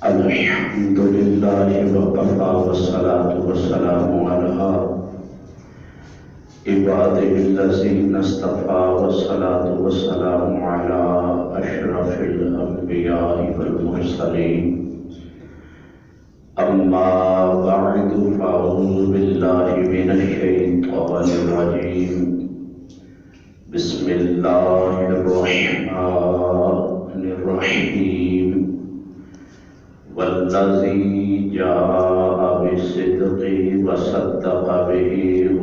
الحمد لله وكفى والصلاة والسلام على عباده الذين اصطفى والصلاة والسلام على أشرف الأنبياء والمرسلين أما بعد فأعوذ بالله من الشيطان الرجيم بسم الله الرحمن الرحيم والذي جاء بالصدق وصدق به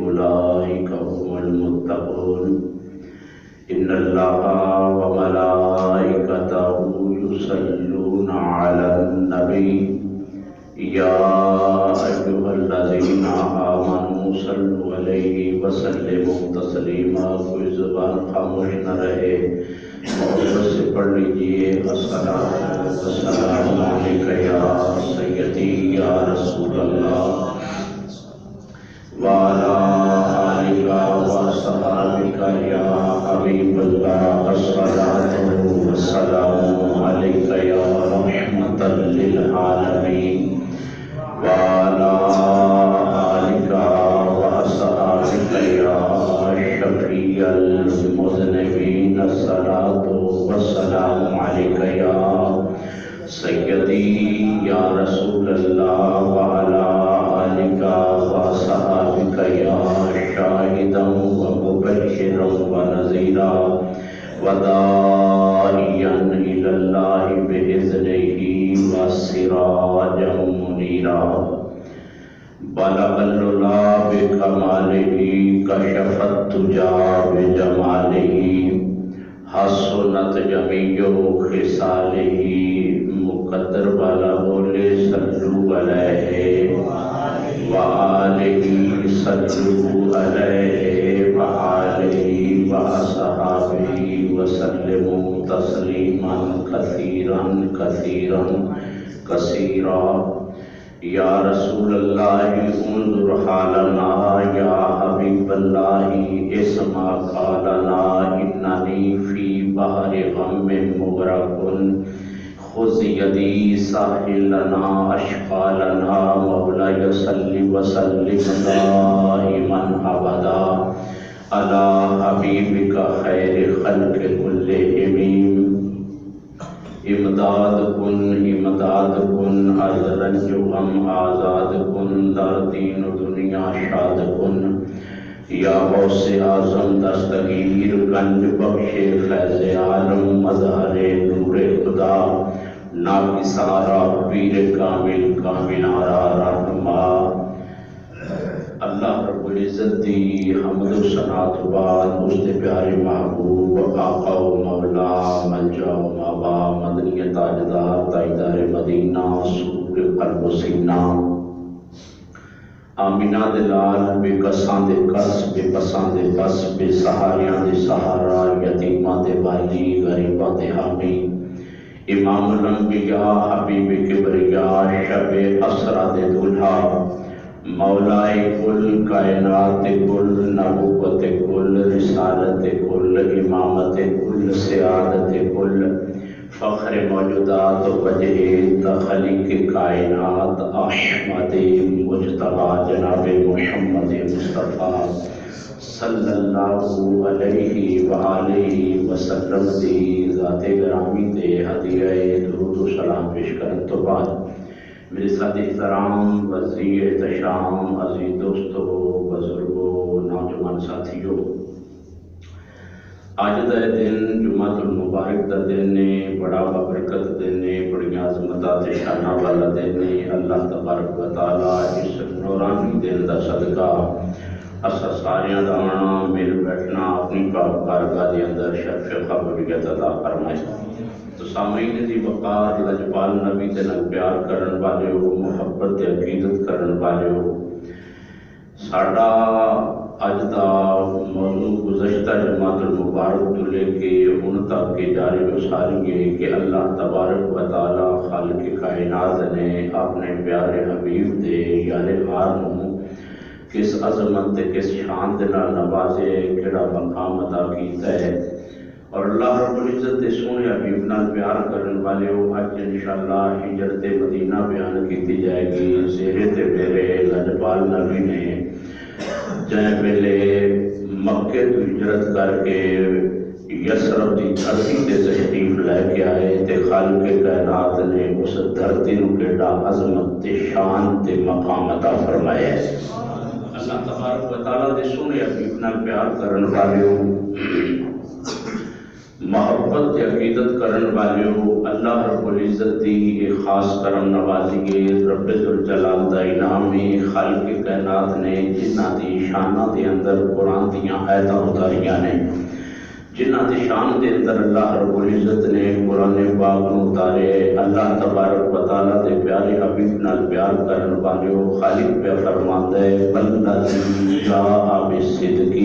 أولئك هم المتقون إن الله وملائكته يصلون على النبي يا أيها الذين آمنوا صلوا عليه وسلموا تسليما. کوئی زبان خاموش نہ رہے، محبت سے پڑھ لیجئے. السلام علیکم یا سیدی یا رسول اللہ وعلی آلک وصحابک یا حبیب اللہ. الصلاۃ والسلام علیک یا رحمۃ للعالمین وعلی آلک وصحابک یا شفیع المذنبین. الصلاۃ والسلام علیک یا سیدی یا رسول اللہ وعلی آلک وصحابک یا شاہدا ومبشرا ونذیرا وداعیا الی اللہ بإذنہ وسراجا منیرا. بلغ العلا بکمالہ کشف الدجی بجمالہ حسنت جمیع خصالہ. مقدر والا بولے صلو علیہ وآلہ صلو علیہ وآلہ وصحابہ وسلموا تسلیما کثیرا کثیرا کثیرا. یا رسول اللہ انظر حالنا یا حبیب اللہ اسمع قالنا اننی فی بحر غم مغرق خذ یدی ساحلنا اشقالنا. مولاي صل وسلم دائما ابدا علی حبیبک خیر خلق کلہم. امداد کن از رنج و غم آزاد کن در دین و دنیا شاد کن. یا غوث اعظم دستگیر گنج بخش فیض عالم مظہر نور خدا ناکسارا پیر کامل کاملارا رحمہ. اللہ رب العزت دی حمد و ثناء تو بعد اس دے پیارے محبوب آقا و مولا ملجا و مابا مدنی تاجدار تاجدار مدینہ سور قلب و سینہ آمینہ دلال بے کساں دے کس بے پساں دے بس بے سہاریاں دے سہارا یتیماں دے والی غریباں دے حامی امام الانبیاء حبیب کبریاء شب اسرا دے دلہا مولائے کل کائنات کل نبوت کل رسالت کل امامت کل سعادت کل فخر موجودات وجہ تخلیق کائنات احمد مجتبی جناب محمد مصطفیٰ صلی اللہ علیہ وآلہ وسلم دی ذات گرامی تے ہدیہ درود و سلام پیش کرن تو بعد میرے ساتھ احترام وزیر احتشام عزیز دوستو بزرگو نوجوان ساتھیو، آج دا دن جمعۃ المبارک دا دن نے بڑا بابرکت دن نے بڑی عظمتات شانہ والا دن نے. اللہ تبارک و تعالیٰ اس نورانی دن دا صدقہ اسا ساریاں دا آنا مل بیٹھنا اپنی پاک بارگاہ دے اندر شرف قبولیت عطا فرمائے. تو سامعین دی وقار لجپال نبی دے نال پیار کرن والے ہو، محبت تے عقیدت کرن والے ہو، ساڈا اج دا موضوع گزشتہ جماعت المبارک تو لے کے ان تک کے جاری و ساری ہے کہ اللہ تبارک و تعالی خالق کائنات نے اپنے پیارے حبیب دے یار غار نوں کس عظمت تے کس شان دے نال نوازے، کیڑا مقام عطا کیتا ہے. اور اللہ رب العزت کے سونے حبیب نال پیار کرن والے ہو اج انشاءاللہ ہجرت مدینہ بیان کی جائے گی۔ زیرے تے میرے لجپال نبی نے جائے ویلے مکے تو ہجرت کر کے یسرب دی دھرتی تے تشریف لے کے آئے تے خالق کائنات نے اس دھرتی نو کیڑا عظمت تے شان تے مقام عطا فرمایا ہے۔ اللہ تبارک و تعالیٰ دے سونے حبیب نال پیار کرن والے محبت تے عقیدت کرن والے اللہ رب العزت دی ایک خاص کرم نوازی ہے۔ رب ذوالجلال دا انعام ہے خالق کائنات نے جنہ دی شانہ دے اندر قرآن دیاں آیتاں اتاریاں نے، جنہ دی شان دے اندر اللہ رب العزت نے قرآن پاک نو اتارے۔ اللہ تبارک و تعالیٰ دے پیارے حبیب نال پیار کرن والے خالق پہ فرماندا ہے والذی جاء بالصدق،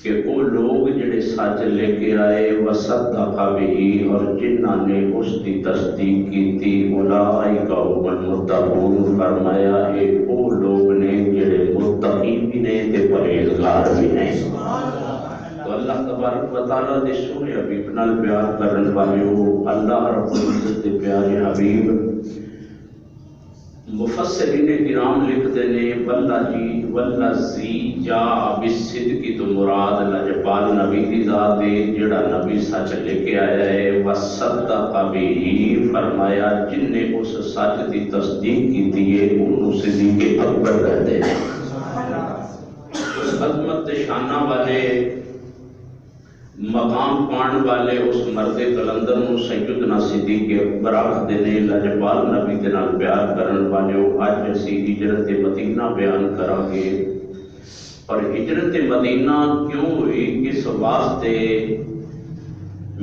کہ وہ لوگ جڑے سچ لے کے آئے وصدق بہ، اور جنہ نے اس کی تصدیق کی تھی اولئک هم المتقون، فرمایا اے وہ لوگ نے جڑے متقی بھی نے تے پرہیزگار بھی نے۔ تو اللہ تبارک و تعالیٰ دے سونے حبیب نال پیار کرن والے اللہ رب العزت دے پیارے حبیب مفسرین کرام لکھتے ہیں والذی جاء بالصدق تو مراد لجپال نبی کی ذات ہے جڑا نبی سچ لے کے آیا ہے، وصدق بہ، فرمایا جن نے اس سچ کی تصدیق کی ہے انہوں صدیق اکبر کہتے ہیں۔ اس عظمت شانہ والے مقام پان والے اس مرد کلندر نو سیدنا صدیق اکبر آکھدے نے۔ لجپال نبی دے نال پیار کرن والے اج اسی ہجرت مدینہ بیان کراں گے، اور ہجرت مدینہ کیوں ہوئی اس واسطے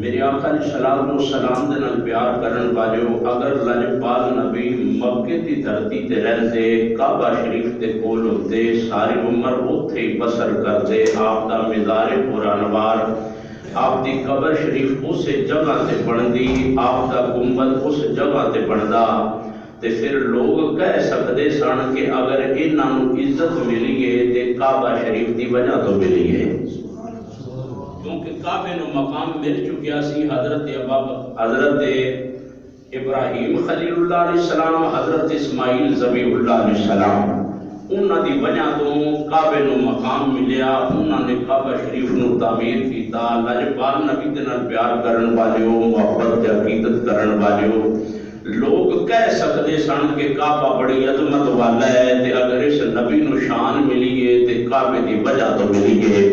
میرے آقا علیہ الصلوۃ والسلام دے نال پیار کرن والے اگر لجپال نبی مکے دی دھرتی تے رہندے، کعبہ شریف دے کول ہوندے، ساری عمر اوتھے ہی بسر کردے، آپ دا مزار پرانوار، آپ دی قبر شریف اس جگہ تے بندی، آپ دا گنبد اس جگہ تے بندا، تے پھر لوگ کہہ سکتے سن کہ اگر انہاں نوں عزت ملی ہے تے کعبہ شریف دی وجہ تو ملی ہے، کیونکہ کعبے نو مقام مل چکیا سی حضرت ابراہیم خلیل اللہ علیہ السلام، حضرت اسماعیل ذبیح اللہ علیہ السلام، انہاں دی وجہ تو کعبے نو مقام ملیا، انہاں نے کعبہ شریف نو تعمیر کیتا۔ لجپال نبی دے نال پیار کرن والے محبت تے عقیدت کرن والے لوگ کہہ سکتے سن کہ کعبہ بڑی عظمت والا ہے تے اگر اس نبی نو شان ملی ہے تے کعبے دی وجہ تو ملی ہے۔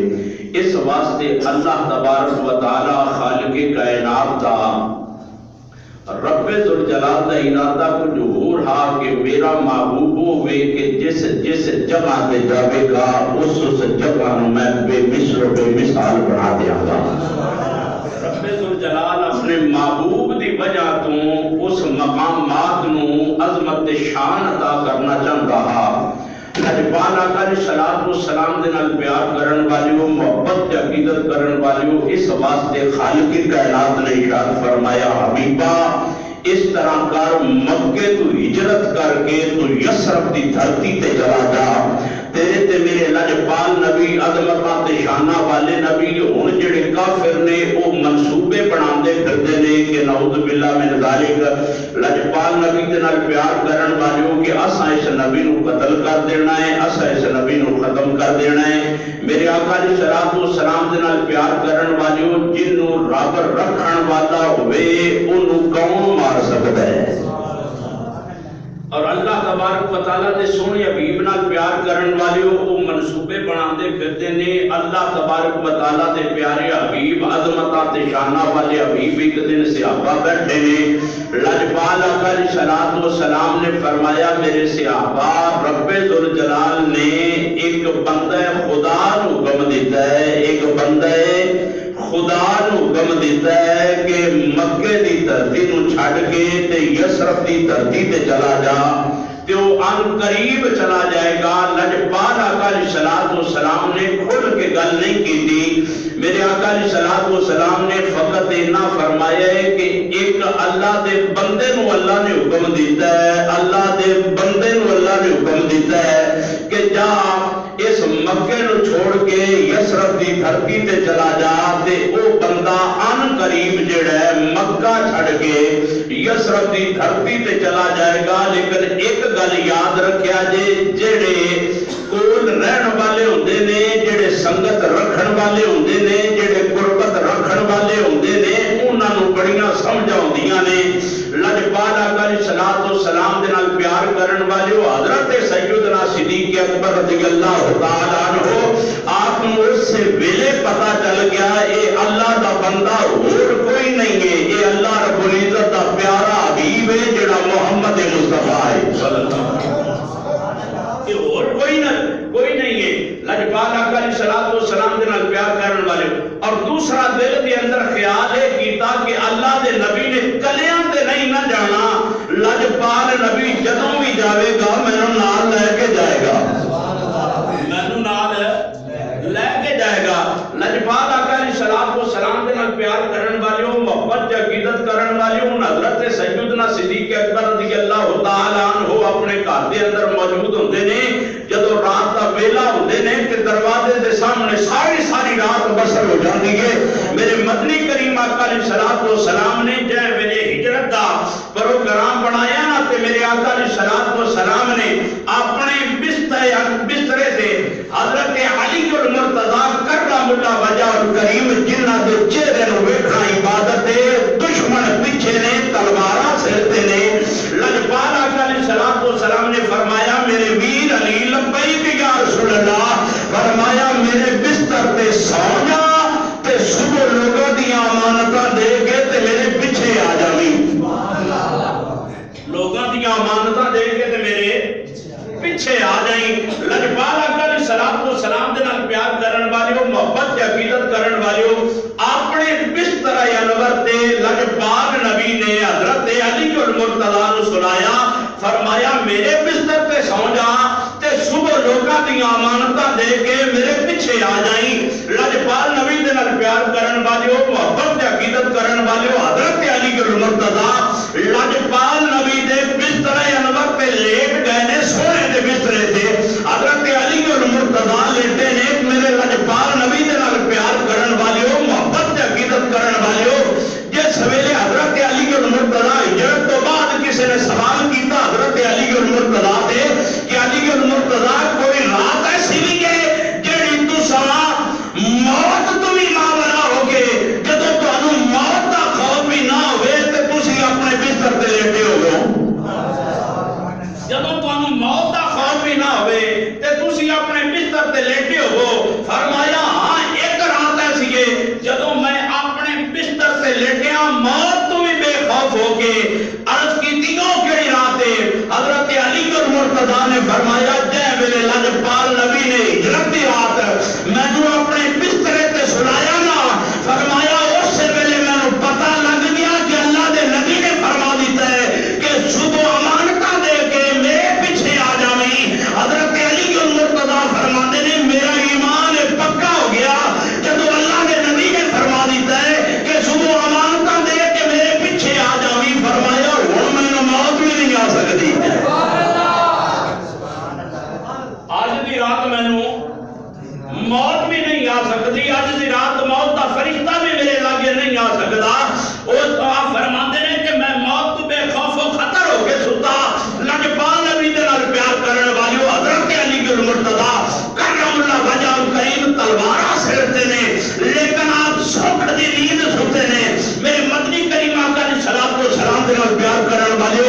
اس واسطے اللہ تبارک و تعالی خالق کائنات دا رب ذوالجلال دا ارادہ کو ظہور ہا کہ میرا محبوب ہوئے کہ جس جگہ تے جاوے گا اس جگہ نو میں بے مثل و بے مثال بنا دیا گا۔ رب ذوالجلال اپنے محبوب دی وجہ تو اس مقامات نو عظمت شان عطا کرنا چاہتا ہے۔ لجپال آقا علیہ الصلوۃ والسلام دے نال پیار کرن والیو محبت تے عقیدت کرن والیو اس واسطے خالق کائنات نے ارشاد فرمایا حبیبا اس طرح کر مکے تو ہجرت کر کے تو یسرب دی دھرتی تے چلا جا، تیرے تے میرے لجپال نبی عظمتاں تے شاناں والے نبی ہن جڑے کافر نے او منصوبے بناندے پھردے نے کہ نعوذ باللہ من ذالک لجپال نبی دے نال پیار کرن والے کہ اساں اس نبی نو قتل کر دینا ہے، اساں اس نبی نو ختم کر دینا ہے۔ میرے آقا علیہ الصلوۃ والسلام دے نال پیار کرن والے جنوں رب رکھن والا ہوئے اونوں کون مار سکدا ہے؟ اور اللہ تبارک و تعالیٰ دے سونے حبیب نال پیار کرن والے وہ منصوبے بناندے پھردے نے۔ اللہ تبارک و تعالیٰ دے پیارے حبیب عظمتاں تے شاناں والے حبیب ایک دن صحابہ بیٹھے نے، لجپال آقا علیہ الصلوۃ والسلام نے فرمایا میرے صحابہ رب ذوالجلال نے ایک بندہ خدا نو حکم دیتا ہے، ایک بندہ خدا نو حکم دیتا ہے کہ مکے دی دھرتی نو چھڈ کے تے یسرب دی دھرتی تے چلا جا، تے وہ ان قریب چلا جائے گا۔ لجپال آقا علیہ الصلوۃ والسلام نے کھل کے گل نہیں کی تھی، میرے آقا علیہ الصلوۃ والسلام نے فقط اتنا فرمایا ہے کہ ایک اللہ دے بندے نو اللہ نے حکم دیتا ہے، اللہ دے بندے نو اللہ نے حکم دیتا ہے کہ جا اس مکے نو چھوڑ کے یسرب دی دھرتی تے چلا جا تے او بندہ ان قریب جڑا ہے مکہ چھڑ کے یسرب دی دھرتی تے چلا جائے گا. لیکن ایک گل یاد رکھیا جڑے کول رہن والے ہوندے نے, جڑے سنگت رکھن والے ہوندے نے, جڑے قربت رکھن والے ہوندے نے, انہاں نوں بڑیاں سمجھ آوندیاں نے. لجپال آقا علیہ الصلوۃ والسلام دے نال پیار کرن والے حضرت سیدنا صدیق اکبر رضی اللہ تعالی عنہ آپ کو اس سے ویلے پتہ چل گیا اے اللہ دا بندہ اور کوئی نہیں ہے, اے اللہ رب العزت دا پیارا حبیب ہے جڑا محمد مصطفیٰ ہے صلی اللہ علیہ وسلم. یہ اور کوئی نہیں ہے. لجپال آقا علیہ الصلوۃ والسلام دے نال پیار کرن والے. اور دوسرا دل دے اندر خیال ہے کیتا کہ اللہ دے نبی نے کلیاں تے نہیں نہ جانا, لجپال نبی جدوں بھی جاوے گا مینوں نال لے کے جائے گا, مینوں نال لے کے جائے گا. لجپال آقا علیہ الصلوۃ والسلام دے نال پیار کرن والے, محبت تے عقیدت کرن والے حضرت سیدنا صدیق اکبر رضی اللہ تعالی عنہ اپنے گھر دے اندر موجود ہوندے نے. جدوں رات دا ویلا ہوندے نے تے دروازے دے سامنے ساری رات بسر ہو جاندی ہے. میرے مدنی کریم آقا علیہ الصلوۃ والسلام نے جے ویلے ہجرت دا پروگرام بنایا نا تے میرے آقا علیہ الصلوۃ والسلام نے اپنے بسترے سے حضرت علی المرتضی کرم اللہ وجہہ کریم جنہاں دے چہرے نوں ویکھنا عبادت ہے, دشمن پیچھے نے تلواراں سرتے نے. لجپال آقا علیہ الصلوۃ والسلام نے فرمایا میرے ویر علی لبیک یا رسول اللہ, فرمایا میرے بستر تے سو جا تے صبح لوگوں دی امانتاں دے کے تے میرے پیچھے آ جاویں, لوگوں دی امانتاں دے کے تے میرے پیچھے آ جائیں. لجپال آقا علیہ الصلوۃ والسلام دے نال پیار کرن والے, محبت تے عقیدت کرن والے اپنے بستر انور تے لجپال نبی نے حضرت علی المرتضی نو سلایا, فرمایا میرے بستر تے سو جا تے صبح لوکاں دی امانتاں دے کے میرے پیچھے آ جائیں. لجپال نبی دے نال پیار کرن والے, محبت تے عقیدت کرن والے حضرت علی المرتضی لجپال نبی دے بستر انور تے لیٹ گئے نے, سونے دے بسترے تے حضرت علی المرتضی لیٹے نے. میرے لجپال نبی دے نال پیار کرن والے, محبت تے عقیدت کرن والے, جس ویلے حضرت علی المرتضی ہجرت تو بعد کسی نے سوال کیتا حضرت علی المرتضی تے کہ علی المرتضی کوئی رات ایسی بھی ہے جڑی تساں موت تو بھی ماورا ہو کے جدوں تانوں موت دا خوف بھی نہ ہوئے تے تسی اپنے بستر تے لیٹے ہو, جدوں تانوں موت دا خوف بھی نہ ہوئے تے تسی اپنے بستر تے لیٹے ہو. فرمایا ہاں ایک رات ایسی ہے جدوں میں اپنے بستر تے لیٹیا موت تو بھی بے خوف ہو کے. عرض کیتی او کیڑی رات ہے؟ حضرت علی المرتضی نے فرمایا جے ویلے لجپال نبی نے ہجرت دی رات مینوں اپنے بسترے تے سلایا نا, فرمایا اس ویلے مینوں پتہ لگ گیا کہ اللہ دے نبی نے فرما دیتا ہے کہ صبح امانتاں دے کے میرے پیچھے آ جاویں. حضرت علی المرتضی فرماتے نے میرا ایمان پکا ہو گیا جدوں اللہ دے نبی نے فرما دیتا ہے کہ صبح امانتاں دے کے میرے پیچھے آ جاویں. فرمایا ہن مینوں موت بھی نہیں آ سکتی, آج دی رات مینوں موت بھی نہیں آ سکتی, آج دی رات موت دا فرشتہ بھی میرے لاگے نہیں آ سکتا. وہ آپ فرماتے ہیں کہ میں موت تو بے خوف و خطر ہو کے ستا. لجپال نبی دے نال پیار کرن والے حضرت علی المرتضی کرم اللہ وجہہ کریم تلواراں سرتے نے, لیکن آپ سکھ دی نیند سوتے نے. میرے مدنی کریم آقا علیہ الصلوۃ والسلام دے نال پیار کرن والے,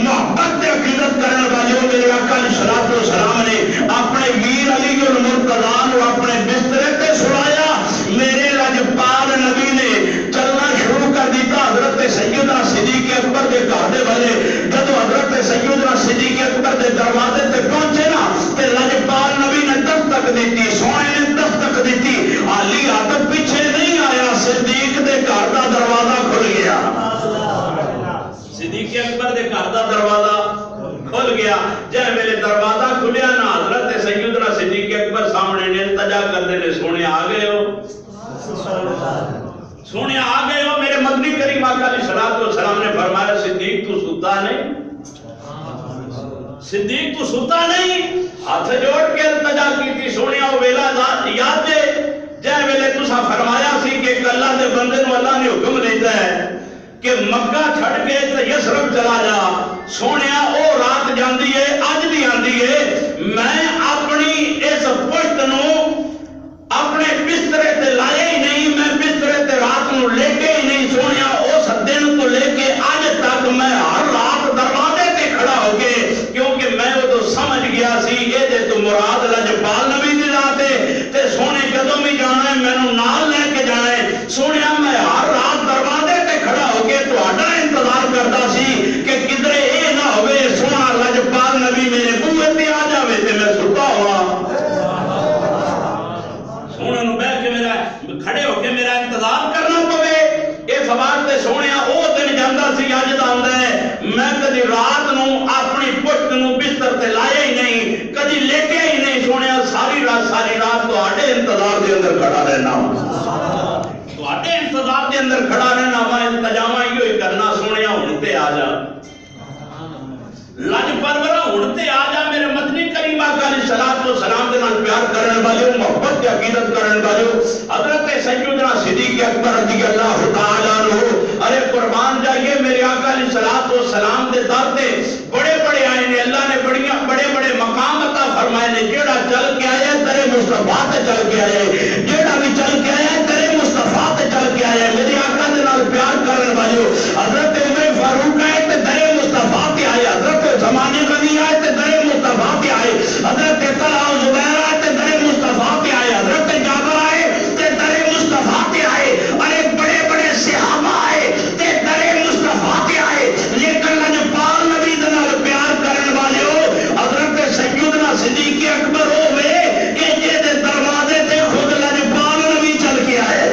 محبت تے عقیدت کرن والے, میرے آقا علیہ الصلوۃ والسلام نے اپنے ویر علی المرتضی نو اپنے بسترے تے سلایا. میرے لجپال نبی نے چلنا شروع کر دیتا حضرت سیدنا صدیق اکبر دے گھر دے والے. جدوں حضرت سیدنا صدیق اکبر دے دروازے تے پہنچے نا تے لجپال نبی نے دستک دیتی, سونے نے دستک دیتی, علی آدم پیچھے نہیں آیا, صدیق دے گھر دا دروازہ کھل گیا. صدیق اکبر دے گھر دا دروازہ کھل گیا. جے ویلے دروازہ کھلیا نا حضرت سیدنا صدیق اکبر سامنے نے التجا کردے نے, سونے آ گئے ہو, سونے آ گئے ہو. میرے مدنی کریم آقا علیہ الصلوۃ والسلام نے فرمایا صدیق تو ستا نہیں, صدیق تو ستا نہیں ہاتھ جوڑ کے التجا کی سونے ویلا یاد دے جے ویلے تسا فرمایا سی کہ ایک اللہ دے بندے نو اللہ نے حکم دیتا ہے کہ مکہ چھڑ کے تے یثرب چلا جا سونیا او رات جاندی ہے اج بھی آندی ہے میں اپنی اس پشت نو اپنے بسترے تے لائے ہی نہیں میں بسترے تے رات نو لے کے ہی نہیں سونیا اس دن تو لے کے اج تک میں ہر رات دروازے تے کھڑا ہو کے کیونکہ میں وہ تو سمجھ گیا سی اے دے تو مراد لجپال نبی دی ذات ہے تے سونے جدوں بھی جانا ہے مینوں نال لے کے جانا ہے سونیا میں ہر رات دروازے تے کھڑا ہو کے تہاڈا انتظار کرتا سی کہ کدھرے اے نہ ہوئے سونا لجپال نبی میرے بوئے تے آ جاوے تے میں ستا ہوا سونے نو بیٹھ کے میرا کھڑے ہو کے میرا انتظار کرنا پوے اس واسطے سونیا او دن جاندا سی اج دا ہوندا ہے میں کدی رات نو اپنی پشت نو بستر تے لایا ہی نہیں کدی لیٹیا ہی نہیں سونیا ساری رات تہاڈے انتظار دے اندر کھڑا رہنا تہاڈے انتظار دے اندر کھڑا رہنا وا انتظام ہی کرنا سونیا ہن تے آ جا لج پرورا ہن تے آ جا میرے مدنی کریم آقا علیہ الصلوۃ والسلام دے نال پیار کرن والے محبت دی عقیدت کرن والے حضرت سیدنا صدیق اکبر رضی اللہ تعالی عنہ ارے قربان جائیے میرے آقا علیہ الصلوۃ والسلام دے در تے بڑے بڑے آئے نے اللہ نے بڑے بڑے مقام عطا فرمائے نے جیڑا چل کے آیا تیرے مصطفیٰ تے چل کے آیا جیڑا بھی چل کے آیا تیرے مصطفیٰ تے چل کے آیا میرے آقا دے نال پیار کرن والے حضرت عمر فاروق آئے تے درے مصطفیٰ تے آئے حضرت زمانے غنی آئے تے درے مصطفیٰ تے آئے حضرت طلحہ و زبیر آئے تے درے مصطفیٰ تے آئے حضرت جابر آئے تے درے مصطفیٰ تے آئے ارے بڑے بڑے صحابہ آئے تے درے مصطفیٰ تے آئے لیکن لجپال نبی دے نال پیار کرن والے حضرت سیدنا صدیق اکبر ہوئے کہ جے دے دروازے تے خود لجپال نبی چل کے آئے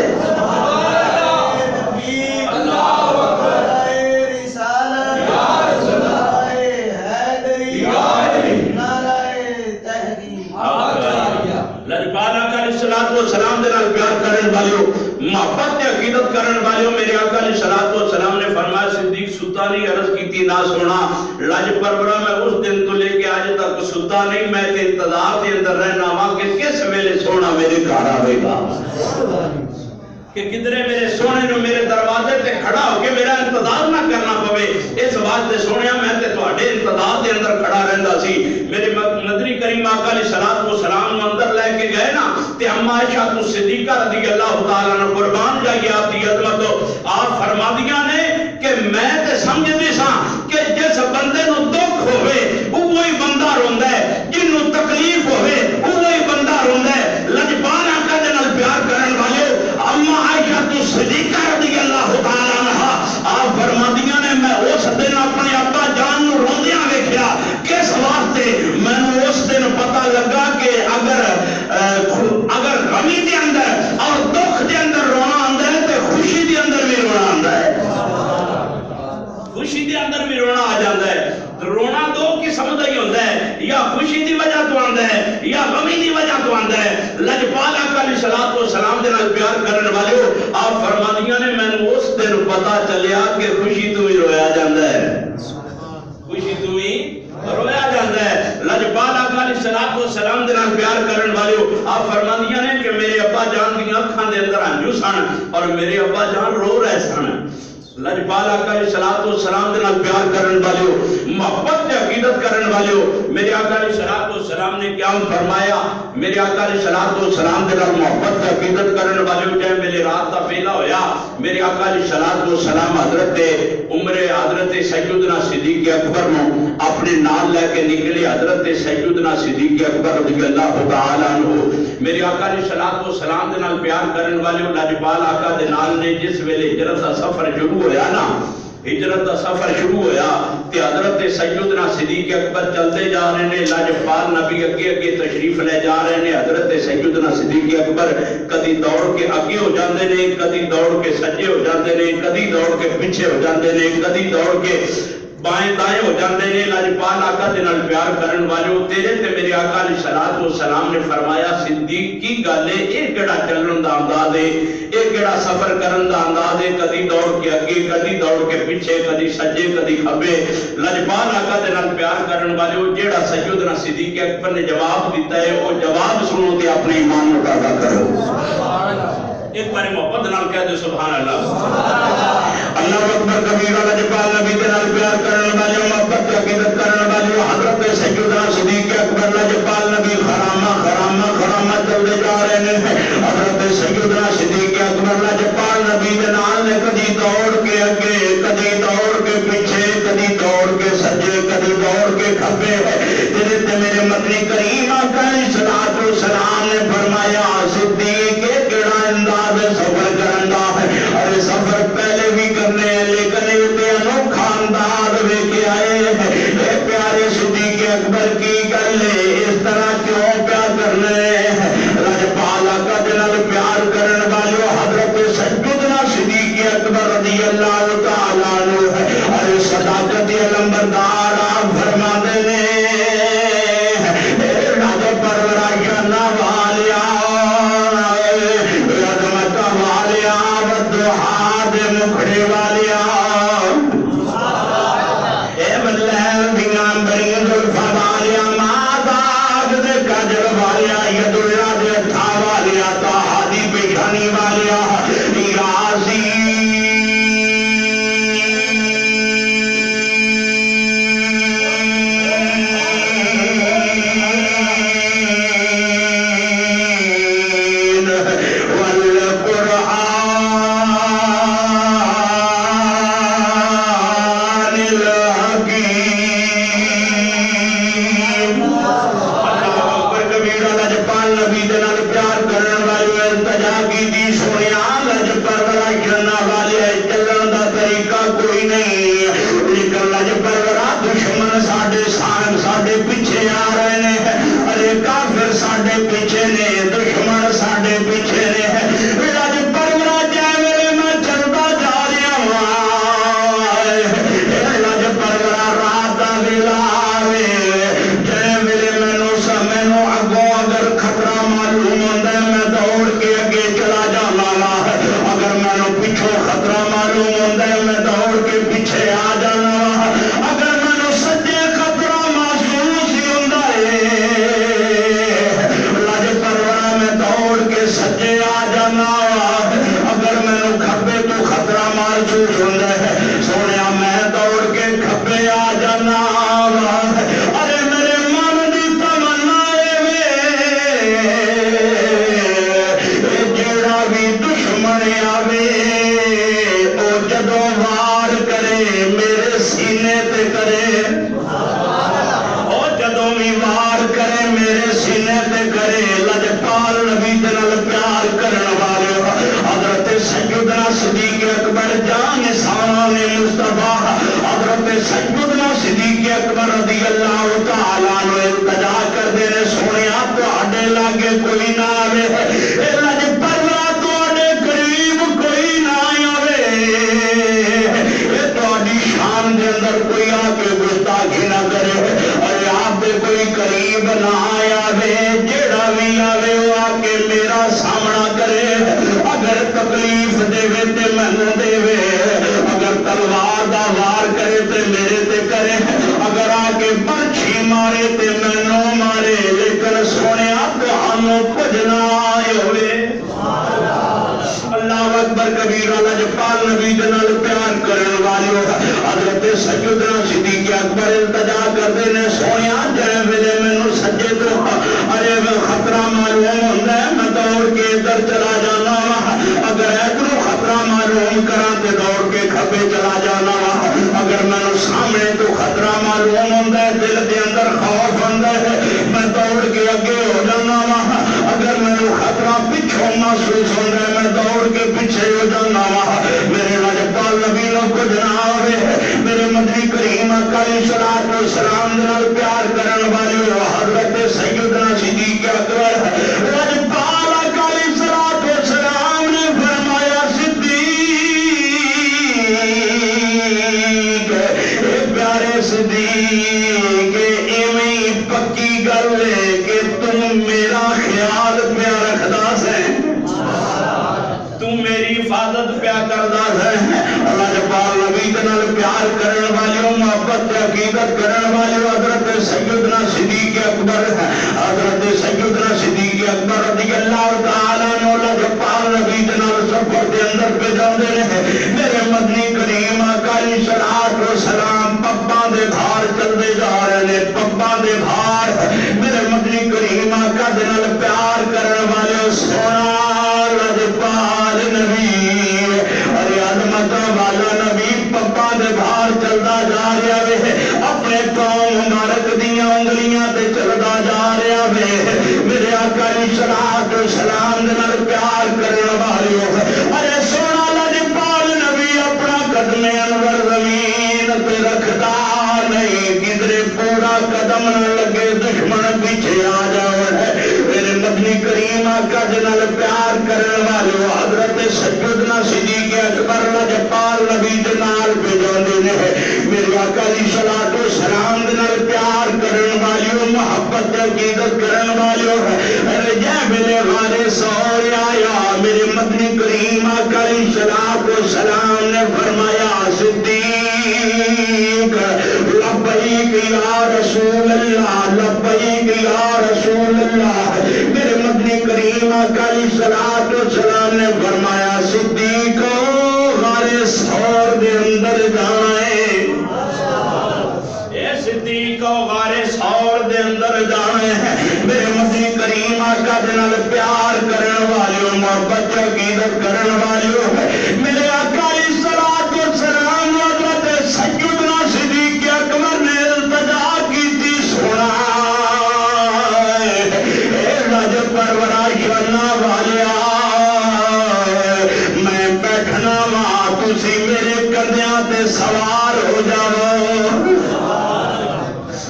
سلام دے نال پیار کرن والیو محبت تے عقیدت کرن والیو میرے آقا علیہ الصلوۃ والسلام نے فرمایا صدیق ستا نہیں عرض کیتی نہ سونا لج پرورا میں اس دن تو لے کے آج تک ستا نہیں میں تے انتظار دے اندر رہنا وا کہ کس ویلے سونا میرے گھر آوے گا کہ کدھرے میرے سونے نو میرے دروازے تے کھڑا ہو کے میرا انتظار نہ کرنا پوے اس واسطے سونیا میں تے تہاڈے انتظار دے اندر کھڑا رہندا سی میرے نبی کریم آقا علیہ الصلوۃ والسلام نو اندر لے کے گئے نا تے اما عائشہ تو صدیقہ رضی اللہ تعالی عنہ قربان جائیے آپ دی عظمت آپ فرمادیاں نے کہ میں تے سمجھدی سا کہ جس بندے نو دکھ ہوے وہی بندہ روندا ہے جنوں تکلیف ہوے وہی بندہ روندا ہے لجپال آقا دے نال پیار کرن والے اما عائشہ تو صدیقہ رضی اللہ تعالی عنہ آپ فرمادیاں نے میں اس دن اپنے ابا جان نو روندیاں ویکھیا کس واسطے میں اس دن پتہ لگا کہ اگر غمی دے اندر اور دکھ دے اندر رونا آندا ہے تے خوشی دے اندر بھی رونا آندا ہے خوشی دے اندر بھی رونا آ جاندا ہے رونا دو قسم دا ہی ہوندا ہے یا خوشی دی وجہ تو آندا ہے یا غمی دی وجہ تو آندا ہے لجپال آقا علیہ الصلوۃ والسلام دے نال پیار کرن والے آپ فرمانیاں نے میں اس دن پتہ چلیا کہ خوشی تو ہی رویا جاندا ہے خوشی تو ہی رویا جاندا ہے لجپال آقا علیہ الصلوۃ والسلام دے نال پیار کرن والے آپ فرمانیاں نے کہ میرے ابا جان دی اکھاں دے اندر ہنجو سن اور میرے ابا جان رو رہے سن لجپال آقا علیہ الصلوۃ والسلام دے نال پیار کرن والے محبت تے عقیدت کرن والے میرے آقا علیہ الصلوۃ والسلام نے کیا فرمایا میرے آقا علیہ الصلوۃ والسلام دے نال محبت تے عقیدت کرن والے جے میرے رات دا پہلا ہویا میرے آقا علیہ الصلوۃ والسلام حضرت عمر حضرت سیدنا صدیق اکبر نو اپنے نال لے کے نکلے حضرت سیدنا صدیق اکبر رضی اللہ تعالی عنہ میرے آقا علیہ الصلوۃ والسلام دے نال پیار کرن والے لجپال آقا دے نال نے جس ویلے ہجرت دا سفر شروع ہویا نا ہجرت دا سفر شروع ہویا تے حضرت سیدنا صدیق اکبر چلتے جا رہے ہیں لجپال نبی اگے اگے تشریف لے جا رہے ہیں حضرت سیدنا صدیق اکبر کدی دوڑ کے اگے ہو جاندے نے کدی دوڑ کے سجے ہو جاندے نے کدی دوڑ کے پیچھے ہو جاندے نے کدی دوڑ کے بائیں دائیں ہو جاندے نے لجپال آقا دے نال پیار کرن والے تیرے تے میرے آقا علیہ الصلوۃ والسلام نے فرمایا صدیق کی گل ہے اے کیڑا چلن دا انداز ہے اے کیڑا سفر کرن دا انداز ہے کدی دوڑ کے اگے کدی دوڑ کے پیچھے کدی سجے کدی کھبے لجپال آقا دے نال پیار کرن والے جیڑا سیدنا صدیق اکبر نے جواب دیتا ہے وہ جواب سنو تے اپنے ایمان نو تازہ کرو سبحان اللہ ایک بار محبت نال کہہ دو سبحان اللہ اللہ اکبر کبیرہ لجپال نبی دے نال پیار کرن والے محبت کی عقیدت کرن والے حضرت سیدنا صدیق اکبر لجپال نبی خرامہ خرامہ خرامہ چلتے جا رہے ہیں حضرت سیدنا صدیق اکبر لجپال نبی دے نال نے کدی دوڑ کے اگے کدی دوڑ کے پیچھے کدی دوڑ کے سجے کدی دوڑ کے کھبے تیرے تے میرے مدنی کریم آقا علیہ الصلوۃ والسلام نے فرمایا صدیق کیڑا انداز سفر کرن دا ہے ارے سفر پہلے بھی کرنے لیکن یہ انوکھا انداز ویکھ آئے اے پیارے صدیق اکبر کی گل ہے اس طرح کیوں پیار کرنے لجپال آقا دے نال پیار کرن والے حضرت سیدنا صدیق اکبر رضی اللہ تعالی عنہ ارے صداقت علمبردار آپ فرماتے نے رج پرورا جانا والیا عظمت والیا بدوہا دے مکھڑے والیا اے بلہ دیاں بڑی زلفا والیا ماداب دے کجر والیا ید اللہ دے اتھا والیا تاہا دی پیشانی والیا نیازی سیدنا صدیق اکبر رضی اللہ تعالیٰ عنہ التجا کر دینے سونے آپ تو آڈے لاگے کوئی نہ آوے اللہ جب پرورا تو آڈے قریب کوئی نہ آوے یہ تو آڈی شان دے اندر کوئی آکے گستاخی نہ کرے اور آپ دے کوئی قریب نہ آوے جیڑا بھی آوے وہ آکے میرا سامنا کرے اگر تکلیف دے وے تے من دے وے اگر تلوار دا وار کرے تے میرے تے کرے اگر آگے برچھی مارے تے میں نو مارے لیکن سونے آپ تو ہموں پجنا آئے ہوئے اللہ اکبر کبیرہ لجپال نبی جنال پیار کرنے والے حضرت سیدنا صدیق اکبر التجا کر دینے سونے آج جائے ملے میں نو سجے تو ارے میں خطرہ معلوم ہوندہ ہے میں دوڑ کے ادھر چلا جانا اگر ادھر خطرہ معلوم کراتے دوڑ کے کھپے چلا جانا اگر میں نو سامنے تو خطرہ معلوم ہوندہ ہے دل دے اندر خوف ہوندہ ہے میں دوڑ کے اگے ہو جانا اگر میں نو خطرہ پچھوں محسوس ہوندہ ہے میں دوڑ کے پیچھے ہو جانا میرے لجپال نبی نو کو جناب میرے مدنی کریم علیہ الصلوۃ والسلام دنال پیار کرن والے حضرت سیدنا صدیق اکبر لجپال علیہ الصلوۃ والسلام نے فرمایا صدیق غار صدیق ایویں پکی گل ہے کہ تم میرا خیال پیا رکھدا سے تم میری حفاظت پیا کردا ہے اللہ جبار نبی دے نال پیار کرن والیوں محبت تے عقیدت کرن والیوں حضرت سیدنا صدیق اکبر حضرت سیدنا صدیق اکبر رضی اللہ تعالی عنہ اللہ جبار نبی دے نال سفر دے اندر پہ جاندے نے میرے مدنی کریم آقا علیہ الصلوۃ والسلام پپاں دے بھار چلدے جا رہے نے پپاں دے بھار میرے مدنی کریم آقا دے نال پیار کرن والے سونا لجپال نبی اور عظمت والا نبی پپا دے بھار چلدا جا رہا وے اپنے قوم مبارک دیاں انگلیاں تے چلدا جا رہا وے میرے آقا علیہ الصلوۃ والسلام دے نال پیار کرن والے ارے سونا لجپال نبی اپنا قدم انور زمین تے رکھدا نہیں کدھر پورا قدم نہ لگے دشمن پیچھے آ جاوے میرے مدنی کریم آقا دے نال پیار کرن والے حضرت سیدنا صدیق اکبر لجپال نبی دے نال پہ جاندے نے میرے آقا علیہ الصلوۃ والسلام دے نال پیار کرن والے محبت تے عقیدت کرن والے ارے جے میرے غار سور آیا میرے مدنی کریم آقا علیہ الصلوۃ والسلام نے فرمایا صدیق لبیک یا رسول اللہ لبیک یا رسول اللہ میرے مدنی کریم آقا علیہ الصلوۃ والسلام نے فرمایا صدیق غار سور دے اندر جائیں اے صدیق غار سور دے اندر جائیں میرے مدنی کریم آقا دے نال پیار کرن والے محبت عقیدت کرن والے میرے آقا علیہ الصلوۃ والسلام حضرت سیدنا صدیق اکبر نے التجا کی سونا اے رج پرورا شانہ والیا میں بیٹھنا وا تسی میرے کندھیاں تے سوار ہو جاؤ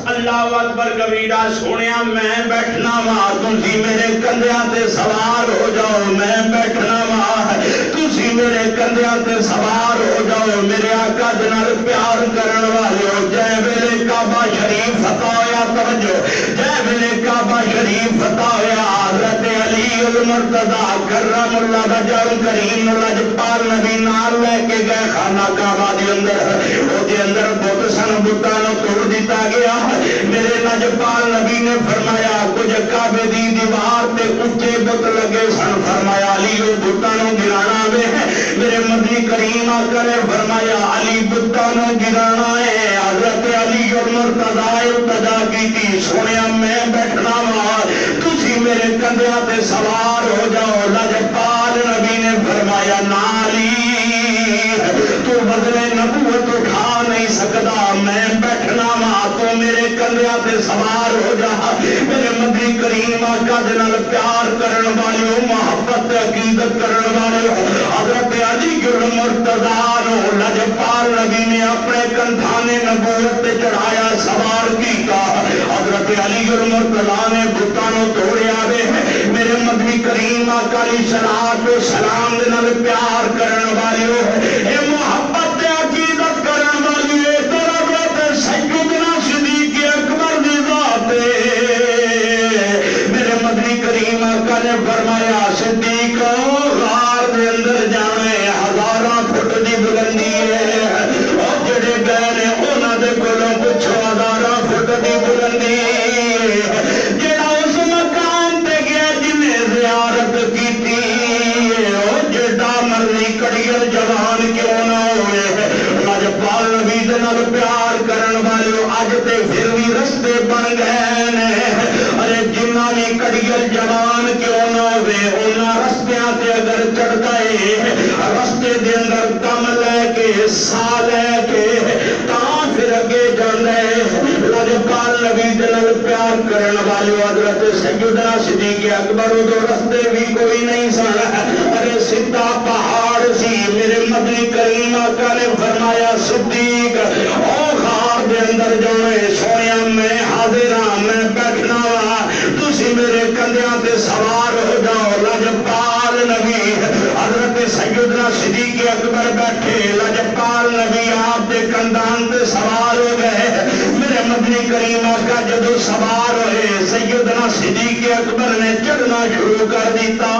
اللہ اکبر کبیرہ سونیا میں بیٹھنا وا تسی میرے کندھیاں تے سوار ہو جاؤ میں بیٹھنا وا تسی میرے کندھیاں تے سوار ہو جاؤ میرے آقا دے نال پیار کرن والے جے ویلے کعبہ شریف فتح ہویا توجہ جے ویلے کعبہ شریف فتح ہویا حضرت علی المرتضی کرم اللہ وجہ کریم لجپال نبی نال لے کے گئے خانہ کعبہ دے اندر او دے اندر بت سن بتاں نوں توڑ دتا گیا میرے لجپال نبی نے فرمایا کچھ کعبے دی دیوار تے اونچے بت لگے سن فرمایا علی او بتاں نوں گرانا وے میرے مدنی کریم آقا نے فرمایا علی بتاں نوں گرانا ہے حضرت علی المرتضی التجا کی سونیا میں بیٹھنا وا تسی میرے کندھیاں تے سوار ہو جاؤ لجپال نبی نے فرمایا نا علی تو بدلے نبوت اٹھا نہیں سکدا میں بیٹھنا وا تو میرے کندھیاں تے سوار ہو جا میرے مدنی کریم آقا دے نال پیار کرن والے محبت عقیدت کرن والے حضرت علی المرتضی نو لجپال نبی نے اپنے کندھاں نے نبوت تے چڑھایا سوار کیتا حضرت علی المرتضی نے بتاں نوں توڑیا وے میرے مدنی کریم آقا علیہ الصلوۃ والسلام دے نال پیار کرن والے اے محبت تے عقیدت کرن والے حضرت سیدنا صدیق اکبر دی ذات میرے مدنی کریم آقا نے فرمایا صدیق غار دے اندر جاویں ہزاراں فٹ دی بلندی ہے اور جڑے گئے نے انہاں دے کولوں پوچھو ہزاراں فٹ دی بلندی جڑا اس مقام تے گیا جنہیں زیارت کیتی او جڑا مرضی کڑیل جوان کیوں نہ ہوئے لجپال نبی دے نال پیار کرن والے اج تے پھر بھی رستے بن گئے نے ارے جنہاں بھی کڑیل جوان کیوں نہ ہوئے انہاں رستیاں تے اگر چڑھ گئے رستے دے اندر دم لے کے سا لے کے تاں پھر اگے جاندے لجپال نبی دے نال پیار کرن والے حضرت سیدنا صدیق اکبر دو رستے بھی کوئی نہیں سن ارے سیدھا پہاڑ سی میرے مدنی کریم آقا نے فرمایا صدیق او غار دے اندر جاویں سونیا میں حاضر ہاں میں بیٹھنا وا تسی میرے کندھیاں تے سوار ہو جاؤ لجپال نبی حضرت سیدنا صدیق اکبر بیٹھے لجپال نبی آپ دے کندھاں تے سوار ہو گئے سوار ہوئے سیدنا صدیق اکبر نے چڑھنا شروع کر دیتا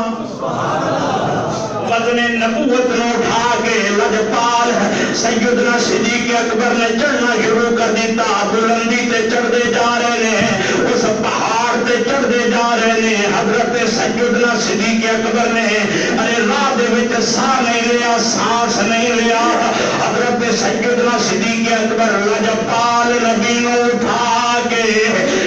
وزن نبوت نو اٹھا کے لجپال سیدنا صدیق اکبر نے چڑھنا شروع کر دیتا بلندی تے چڑھتے جا رہے ہیں اس پہاڑ تے چڑھتے جا رہے ہیں حضرت سیدنا صدیق اکبر نے ارے راہ دے وچ ساہ نہیں لیا سانس نہیں لیا حضرت سیدنا صدیق اکبر لجپال نبی نو اٹھا کے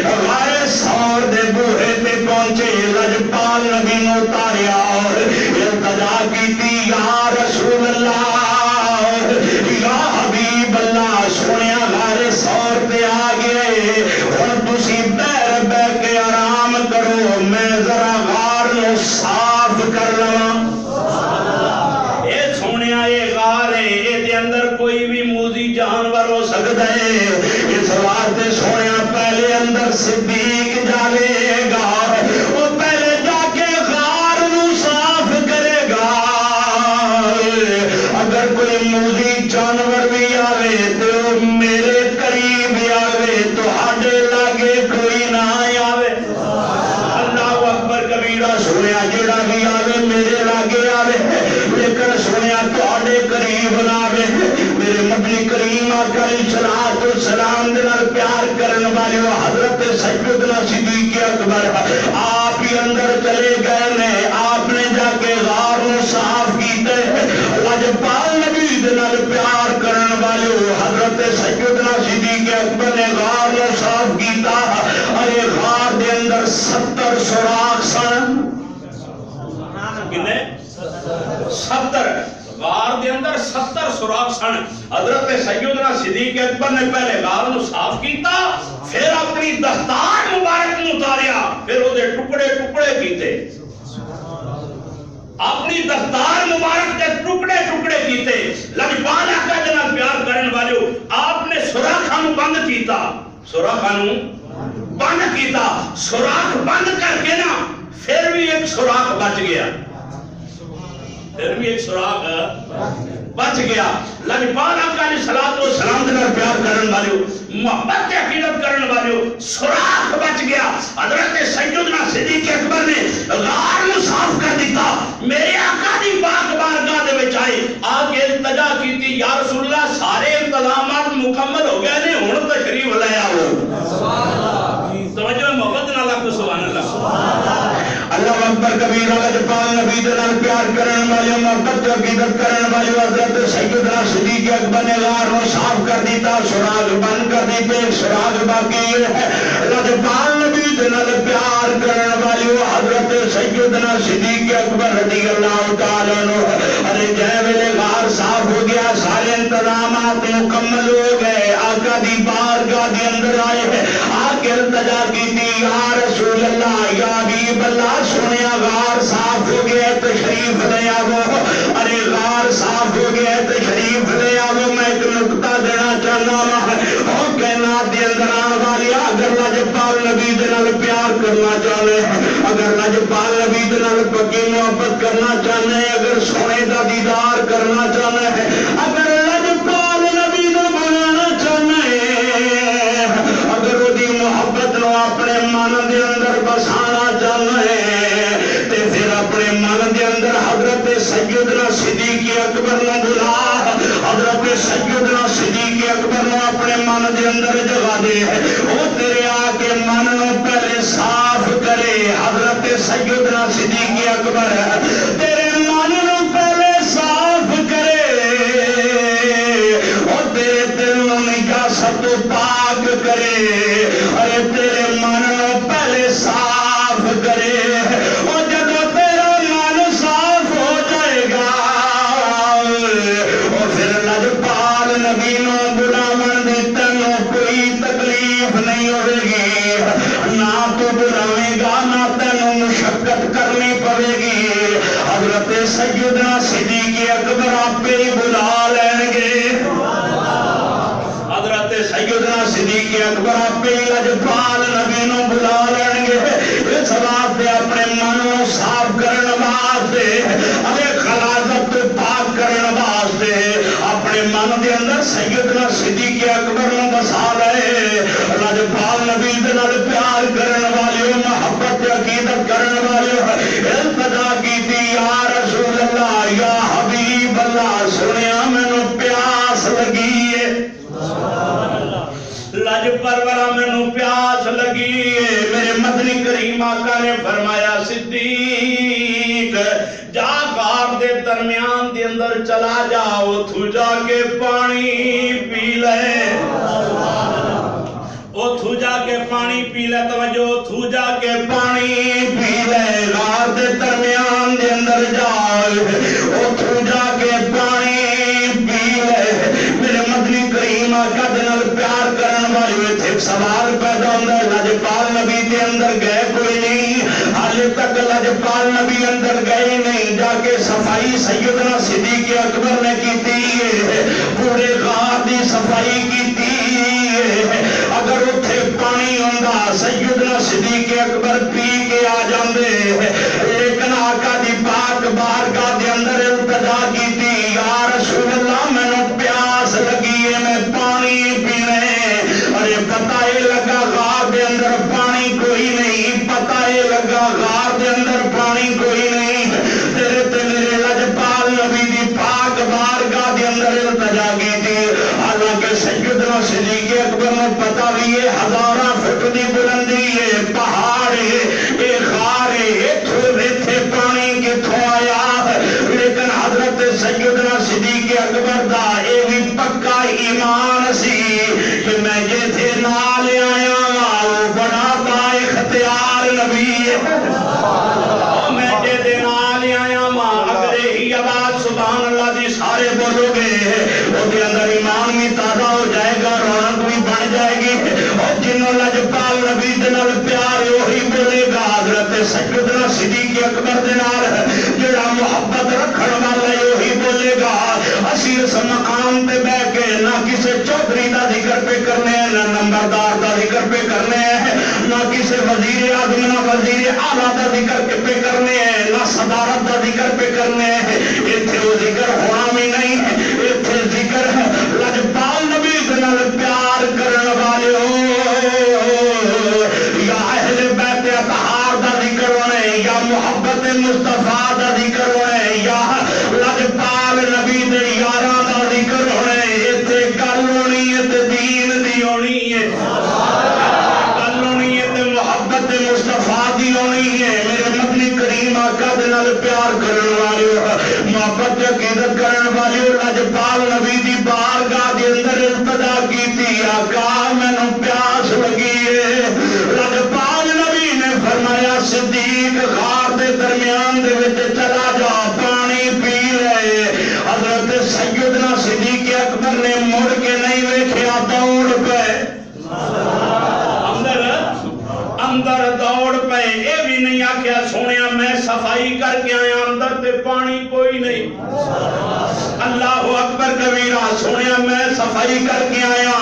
غار ثور دے بوہے تے پہنچے لجپال نبی نو اتاریا اور التجا کیتی یا رسول اللہ یا حبیب اللہ سنیا غار ثور تے آ گئے اور تسی پیر بہ کے آرام کرو میں ذرا غار نو صاف کر لواں اے سونیا اے غار ہے اے دے اندر کوئی بھی موذی جانور ہو سکتا ہے اس واسطے سونیا پہلے اندر صدیق جاوے گا وہ پہلے جا کے غار نو صاف کرے گا اگر کوئی موذی جانور بھی آوے تو میرے قریب آوے تو ہاڈے لاگے کوئی نہ آوے اللہ اکبر کبیرہ سنیا جڑا بھی آوے میرے لاگے آوے لیکن سنیا تواڈے قریب نہ آوے میرے مدنی کریم آقا علیہ السلام دے نال پیار کرن والے حضرت سیدنا صدیق اکبر آپ ہی اندر چلے گئے نے آپ نے جا کے غار نو صاف کیتے لجپال نبی دے نال پیار کرن والے حضرت سیدنا صدیق اکبر نے غار نو صاف کیتا ارے غار دے اندر 70 سوراخ سن کنے 70 غار دے اندر 70 سوراخ سن حضرت سیدنا صدیق اکبر نے پہلے غار نو صاف کیتا پھر اپنی دستار مبارک نو اتاریا پھر وہ دے ٹکڑے ٹکڑے کیتے اپنی دستار مبارک دے ٹکڑے ٹکڑے کیتے لجپال آقا دے نال پیار کرن والے آپ نے سوراخاں نو بند کیتا سوراخاں نو بند کیتا سوراخ بند کر کے نا پھر بھی ایک سوراخ بچ گیا پھر بھی ایک سوراخ بچ گیا لجپال آقا علیہ السلام دے نال پیار کرن والے محبت کے عقیدت کرن والے سوراخ بچ گیا حضرت سیدنا صدیق اکبر نے غار نو صاف کر دیتا میرے آقا دی پاک بارگاہ دے وچ آئے آ کے التجا کیتی یا رسول اللہ سارے انتظامات مکمل ہو گئے نے ہن تشریف لے آؤ سبحان اللہ توجہ محبت نال آکھو سبحان اللہ اللہ اکبر کبیرہ لجپال نبی دے نال پیار کرن والے محبت کی عقیدت کرن والے حضرت سیدنا صدیق اکبر نے غار نو صاف کر دیتا سوراخ بند کر دیتے سوراخ باقی ہے لجپال نبی دے نال پیار کرن والے حضرت سیدنا صدیق اکبر رضی اللہ تعالی عنہ ارے جے ویلے غار صاف ہو گیا سارے انتظامات مکمل ہو گئے آقا دی بارگاہ دے اندر آئے آ کے التجا کیتی یا رسول اللہ یا حبیب اللہ سنیا غار صاف ہو گیا تشریف لے آو ارے غار صاف ہو گیا تشریف لے آو میں ایک نقطہ دینا چاہنا ہوں کہنا دے اندر آن والی اگر لجپال نبی دے نال پیار کرنا چاہنے اگر لجپال نبی دے نال پکی محبت کرنا چاہنے اگر سونے دا دیدار کرنا چاہنے اگر لجپال نبی نو بنانا چاہنے اگر وہ دی محبت نو اپنے من دے اندر بسانا چاہنے تے پھر اپنے من دے اندر حضرت سیدنا صدیق اکبر نو بلا حضرت سیدنا صدیق اکبر نو اپنے من دے اندر جگہ دے وہ تیرے آکے من نو پہلے صاف کرے حضرت سیدنا صدیق اکبر تیرے من نو پہلے صاف کرے وہ تیرے دل نو نجاست تو پاک کرے ارے تیرے من نو پہلے صاف کرے اور جب تیرا من صاف ہو جائے گا اور پھر لجپال نبی نو بلاون دی تینوں کوئی تکلیف نہیں ہوئے گی نہ تو بلاوے گا نہ تینوں مشقت کرنی پڑے گی حضرت سیدنا صدیق اکبر آپ پہ ہی بلا لیں گے حضرت سیدنا صدیق اکبر آپ پہ ہی لجپال نبی نو بلا لیں گے اس بات پہ اپنے من نو صاف کرن واسطے ارے خلاصت تو پاک کرن واسطے اپنے من دے اندر سیدنا صدیق اکبر نو بسا لے پال نبی دے نال پیار کرن والے محبت عقیدت کرن والے التجا کیتی یا رسول اللہ یا حبیب اللہ سنیا مینوں پیاس لگی ہے لج پرورا مینوں پیاس لگی ہے میرے مدنی کریم آقا نے فرمایا صدیق جا غار دے درمیان دے اندر چلا جا اتھو جا کے پانی پی لے اتھو جا کے پانی پی لے توجہ اتھو جا کے پانی پی لے غار دے درمیان دے اندر جا اتھو جا کے پانی پی لے میرے مدنی کریم آقا دے نال پیار کرن والے تھے سوال پیدا ہوندا ہے لجپال نبی دے اندر گئے کوئی نہیں حال تک لجپال نبی اندر گئے نہیں جا کے صفائی سیدنا صدیق اکبر نے کیتی ہے پورے غار دی صفائی کیتی ہے اگر اتھے پانی ہوندا سیدنا صدیق اکبر پی کے آ جاندے لیکن آقا دی پاک بارگاہ دے اندر التجا کیتی یا رسول اللہ مینوں پیاس لگی ہے میں پانی پینے ارے پتہ یہ لگا غار دے اندر پانی کوئی نہیں پتہ یہ لگا غار دے اندر پانی کوئی نہیں تیرے تے میرے لجپال نبی دی پاک بارگاہ دے اندر التجا کیتی حالانکہ سیدنا صدیق اکبر نے پتہ بھی ہے ہزاراں فٹ دی بلندی ہے پہاڑ ہے اے غار ہے ایتھے پانی کتھوں آیا لیکن حضرت سیدنا صدیق اکبر دا اے بھی پکا ایمان سی کہ میں جیتھے نال آیا بڑا با اختیار نبی ہے میں جیتھے نال آیا اگر ہی آواز سبحان اللہ دی سارے بولو گے وہ کے اندر ایمان بھی تازہ ہو جائے گا رونق بھی بڑھ جائے گی اور جنہوں لجپال نبی دے نال پیار وہی بولے گا حضرت سیدنا صدیق اکبر دے نال جڑا محبت رکھن والا وہی بولے گا اسی اس مقام پہ بیٹھ کے نہ کسی چودھری دا ذکر پہ کرنے ہیں نہ نمبردار دا ذکر پہ کرنے ہیں نہ کسی وزیر اعظم نہ وزیر اعلیٰ دا ذکر پہ کرنے ہیں نہ صدارت دا ذکر پہ کرنے ہیں ایتھے وہ ذکر ہونا بھی نہیں ہے ایتھے ذکر ہے لجپال نبی دے نال پیار کرن والے یا اہل بیت اطہار دا ذکر ہونے یا محبت مصطفیٰ دا ذکر ہونے یا لجپال نبی دے یاراں دا ذکر ہونے ایتھے گل ہونی ہے تے دین دی ہونی ہے گل ہونی ہے تے محبت مصطفیٰ دی ہونی ہے میرے مدنی کریم آقا دے نال پیار کرن والے محبت عقیدت کرن والے لجپال نبی دی بارگاہ دے اندر التجا کیتی آقا مینوں پیاس لگی ہے لجپال نبی نے فرمایا صدیق غار دے درمیان دے وچ چلا جا پانی پی لے حضرت سیدنا صدیق اکبر نے مڑ کے نہیں ویکھیا دوڑ پے اندر دوڑ پے اے بھی نہیں آکھیا سونیا میں صفائی کر کے آیا اندر تے پانی کوئی نہیں اللہ اکبر کبیرہ سونیا میں صفائی کر کے آیا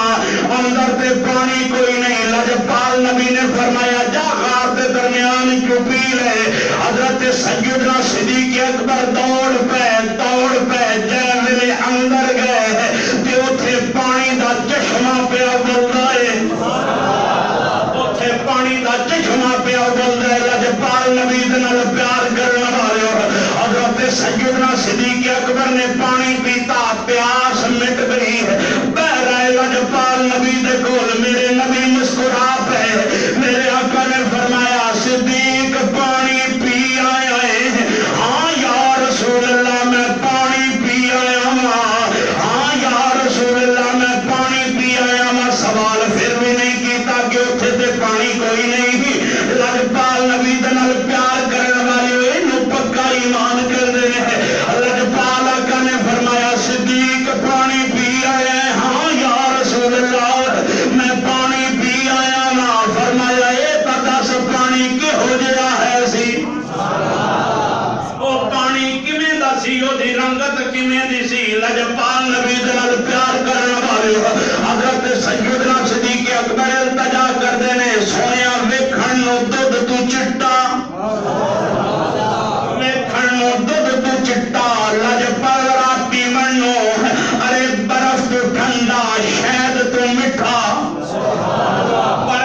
اندر تے پانی کوئی نہیں لجپال نبی نے فرمایا جا غار دے درمیان کیوں پی لے حضرت سیدنا صدیق اکبر دوڑ پے جے میرے اندر گئے تے اوتھے پانی دا چشمہ پیا بلدا ہے اوتھے پانی دا چشمہ پیا بلدا ہے لجپال نبی دے نال پیار کرن والے حضرت سیدنا صدیق اکبر نے پانی پیتا پیاس مٹ گئی بہ رہے لجپال نبی دے کول میرے نبی مسکرا پے میرے آقا نے فرمایا صدیق پانی پی آیا ہے ہاں یا رسول اللہ میں پانی پی آیا ہاں یا رسول اللہ میں پانی پی آیا سوال پھر بھی نہیں کیتا کہ اتھے تے پانی کوئی نہیں لجپال نبی دے نال پیار کرن والے اینو پکا ایمان کر دے لجپال آقا نے فرمایا صدیق پانی پی آیا ہاں یا رسول اللہ میں پانی پی آیا نا فرمایا اے پتا سب پانی کہ ہو جیا ہے سی او پانی کمیں دا سی او دی رنگت کمیں دی سی لجپال نبی دے نال پیار کرن والے حضرت سیدنا صدیق اکبر التجا کر دینے سویا ویکھن نو دودھ تو چٹا ویکھن نو دودھ تو چٹا لجپال راتی منو ارے برف تو ٹھنڈا شہد تو مٹھا پر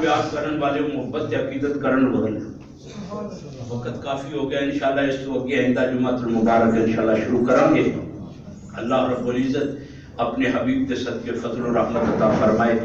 بیعت کرن والے محبت عقیدت کرن والے وقت کافی ہو گیا انشاءاللہ اس تو اگے آئندہ جمعۃ المبارک انشاءاللہ شروع کریں گے اللہ رب العزت اپنے حبیب کے صدقے فضل و رحمت عطا فرمائے